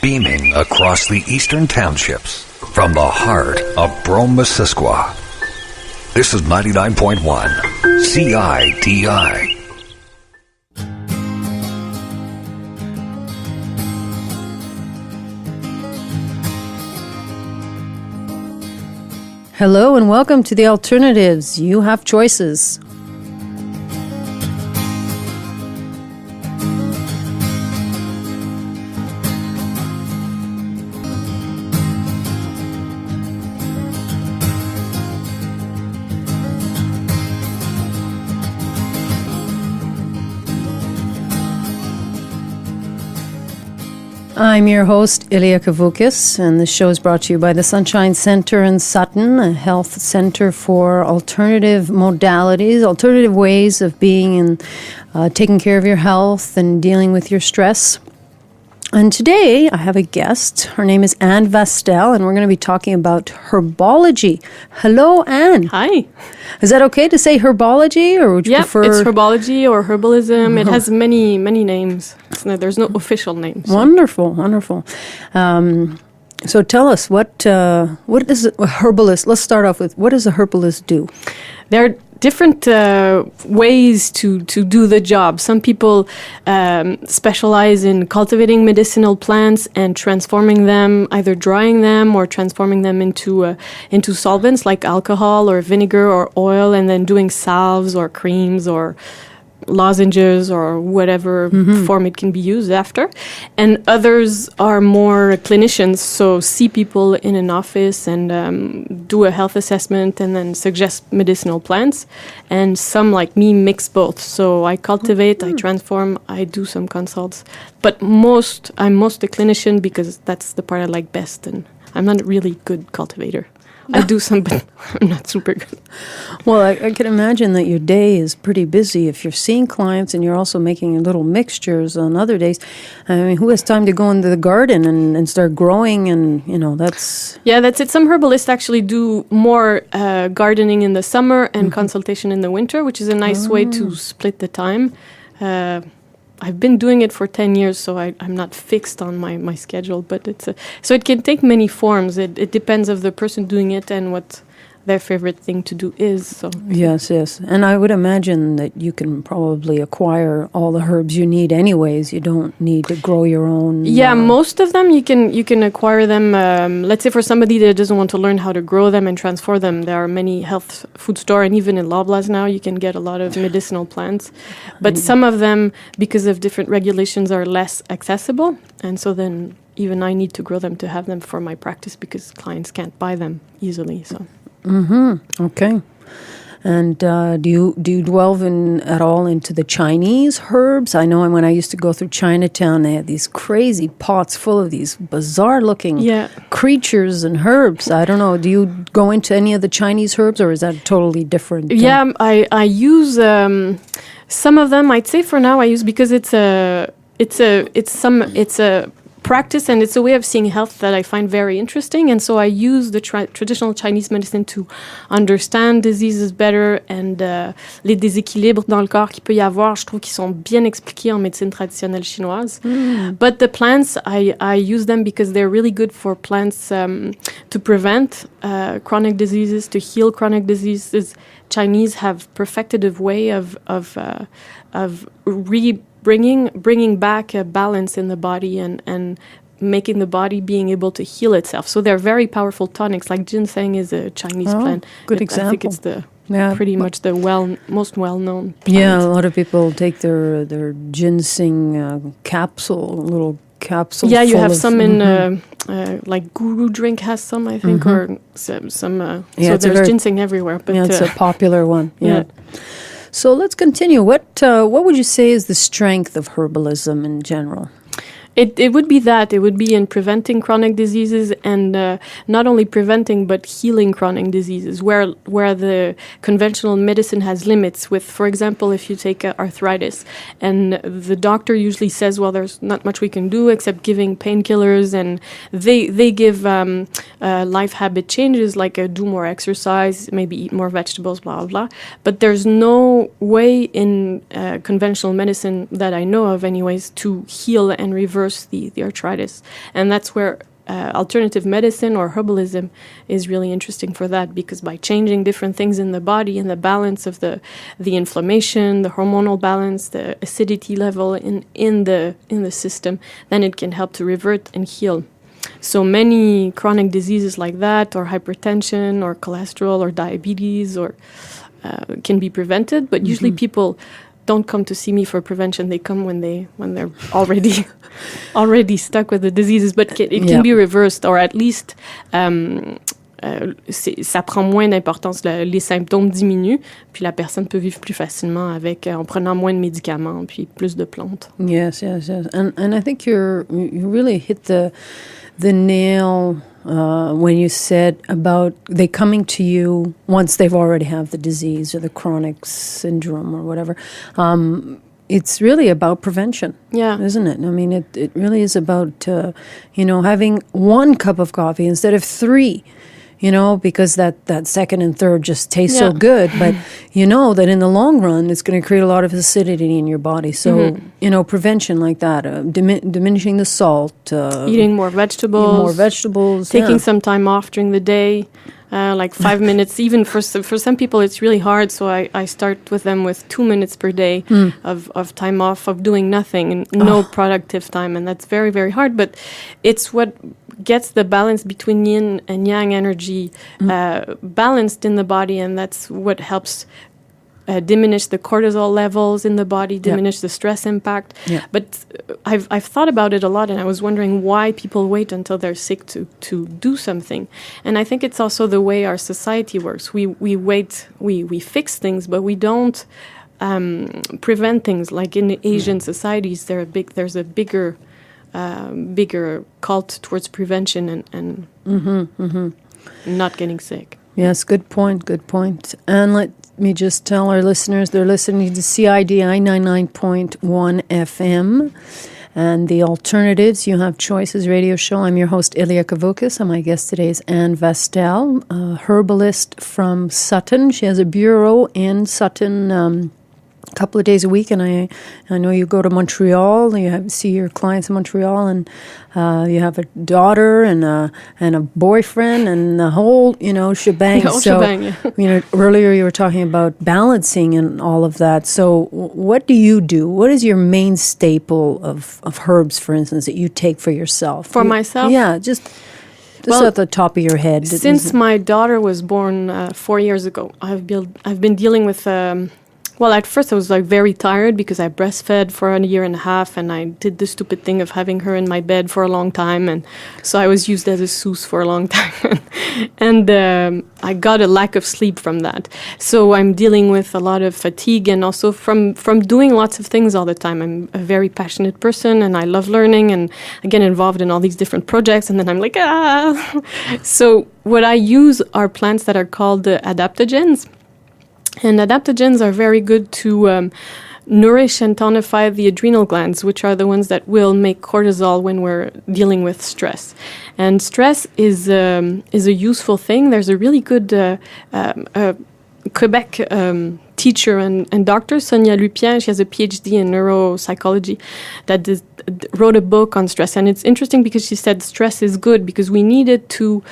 beaming across the eastern townships from the heart of Brome-Missisquoi. This is 99.1 CITI. Hello and welcome to The Alternatives. You have choices. I'm your host, Ilya Kavukis, and this show is brought to you by the Sunshinecenter in Sutton, a health center for alternative modalities, alternative ways of being and taking care of your health and dealing with your stress. And today I have a guest. Her name is Anne Vastel, and we're going to be talking about herbology. Hello, Anne. Hi. Is that okay to say herbology, or would you prefer? It's herbology or herbalism. It has many names. There's no official name. So. Wonderful. So tell us, what is a herbalist? Let's start off with, what does a herbalist do? There are different ways to do the job. Some people specialize in cultivating medicinal plants and transforming them, either drying them or transforming them into solvents like alcohol or vinegar or oil, and then doing salves or creams or lozenges or whatever form it can be used after. And others are more clinicians, so see people in an office and do a health assessment and then suggest medicinal plants. And some, like me, mix both. So I cultivate, I transform, I do some consults. But I'm most a clinician because that's the part I like best, and I'm not a really good cultivator. I do some, but I'm not super good. Well, I can imagine that your day is pretty busy if you're seeing clients and you're also making little mixtures on other days. I mean, who has time to go into the garden and start growing? And, that's... Yeah, that's it. Some herbalists actually do more gardening in the summer and consultation in the winter, which is a nice way to split the time. I've been doing it for 10 years, so I'm not fixed on my schedule, but so it can take many forms. It depends of the person doing it and what their favorite thing to do is. So Yes. And I would imagine that you can probably acquire all the herbs you need anyways. You don't need to grow your own. Yeah, most of them you can acquire them. Let's say for somebody that doesn't want to learn how to grow them and transform them, there are many health food store, and even in Loblaws now you can get a lot of medicinal plants. But some of them, because of different regulations, are less accessible, and so then even I need to grow them to have them for my practice because clients can't buy them easily. So. Okay. And do you delve at all into the Chinese herbs? I know when I used to go through Chinatown, they had these crazy pots full of these bizarre-looking creatures and herbs. I don't know. Do you go into any of the Chinese herbs, or is that totally different? Yeah, I use some of them. I'd say for now I use because it's a practice, and it's a way of seeing health that I find very interesting, and so I use the traditional Chinese medicine to understand diseases better, and les déséquilibres dans le corps qu'il peut y avoir, je trouve qu'ils sont bien expliqués en médecine traditionnelle chinoise. But the plants, I use them because they're really good for plants to prevent chronic diseases, to heal chronic diseases. Chinese have perfected a way of bringing back a balance in the body and making the body being able to heal itself. So they're very powerful tonics. Like ginseng is a Chinese plant. Good example. I think it's pretty much the most well-known plant. Yeah, a lot of people take their ginseng little capsules. Yeah, you have some in like Guru Drink has some, I think, or some. So there's ginseng everywhere. But it's a popular one. Yeah. So let's continue. What would you say is the strength of herbalism in general? It would be that. It would be in preventing chronic diseases, and not only preventing but healing chronic diseases, where the conventional medicine has limits. With, for example, if you take arthritis, and the doctor usually says, well, there's not much we can do except giving painkillers, and they give life habit changes like do more exercise, maybe eat more vegetables, blah, blah, blah. But there's no way in conventional medicine that I know of anyways to heal and reverse reverse the arthritis. And that's where alternative medicine or herbalism is really interesting for that, because by changing different things in the body and the balance of the inflammation, the hormonal balance, the acidity level in the system, then it can help to revert and heal. So many chronic diseases like that, or hypertension, or cholesterol, or diabetes, or can be prevented. But usually people don't come to see me for prevention. They come when they're already stuck with the diseases. But it can be reversed, or at least ça prend moins d'importance. Les symptômes diminuent, puis la personne peut vivre plus facilement en prenant moins de médicaments, puis plus de plantes. Yes. And I think you really hit the nail when you said about they coming to you once they've already have the disease or the chronic syndrome or whatever. It's really about prevention, isn't it? I mean, it really is about, having 1 cup of coffee instead of 3, because that second and third just taste so good. But you know that in the long run, it's going to create a lot of acidity in your body. So, prevention like that, diminishing the salt. Eating more vegetables. Taking some time off during the day. Like 5 minutes, even for some people, it's really hard. So I start with them with 2 minutes per day of time off, of doing nothing and no productive time. And that's very, very hard. But it's what gets the balance between yin and yang energy balanced in the body. And that's what helps diminish the cortisol levels in the body, diminish the stress impact. Yeah. But I've thought about it a lot, and I was wondering why people wait until they're sick to do something. And I think it's also the way our society works. We wait, we fix things, but we don't prevent things. Like in Asian societies, there's a bigger cult towards prevention and not getting sick. Yes, good point. And let me just tell our listeners they're listening to CIDI 99.1 FM and the Alternatives. You Have Choices radio show. I'm your host, Ilia Kavoukas, and my guest today is Anne Vestel, a herbalist from Sutton. She has a bureau in Sutton a couple of days a week, and I know you go to Montreal, see your clients in Montreal, and you have a daughter and a boyfriend and the whole shebang. Earlier you were talking about balancing and all of that. So what do you do? What is your main staple of herbs, for instance, that you take for yourself? For myself? Yeah, just at the top of your head. Since my daughter was born 4 years ago, I've been dealing with well, at first I was very tired because I breastfed for a year and a half, and I did the stupid thing of having her in my bed for a long time, and so I was used as a sous for a long time, and I got a lack of sleep from that. So I'm dealing with a lot of fatigue, and also from doing lots of things all the time. I'm a very passionate person, and I love learning, and I get involved in all these different projects, and then I'm like, So what I use are plants that are called adaptogens. And adaptogens are very good to nourish and tonify the adrenal glands, which are the ones that will make cortisol when we're dealing with stress. And stress is a useful thing. There's a really good Quebec teacher and doctor, Sonia Lupien. She has a PhD in neuropsychology that wrote a book on stress. And it's interesting because she said stress is good because we need it to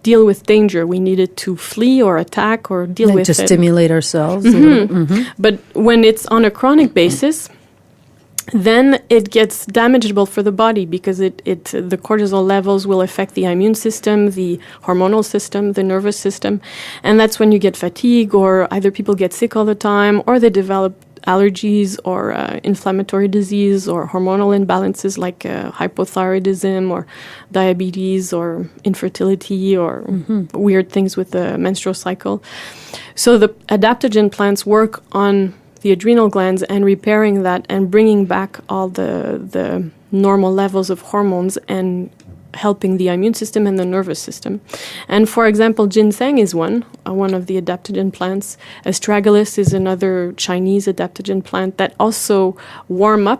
deal with danger. We need it to flee or attack or deal with it. To stimulate ourselves. But when it's on a chronic basis, then it gets damageable for the body because the cortisol levels will affect the immune system, the hormonal system, the nervous system. And that's when you get fatigue, or either people get sick all the time, or they develop allergies or inflammatory disease or hormonal imbalances like hypothyroidism or diabetes or infertility or weird things with the menstrual cycle. So the adaptogen plants work on the adrenal glands and repairing that and bringing back all the normal levels of hormones and helping the immune system and the nervous system. And for example, ginseng is one of the adaptogen plants. Astragalus is another Chinese adaptogen plant that also warm up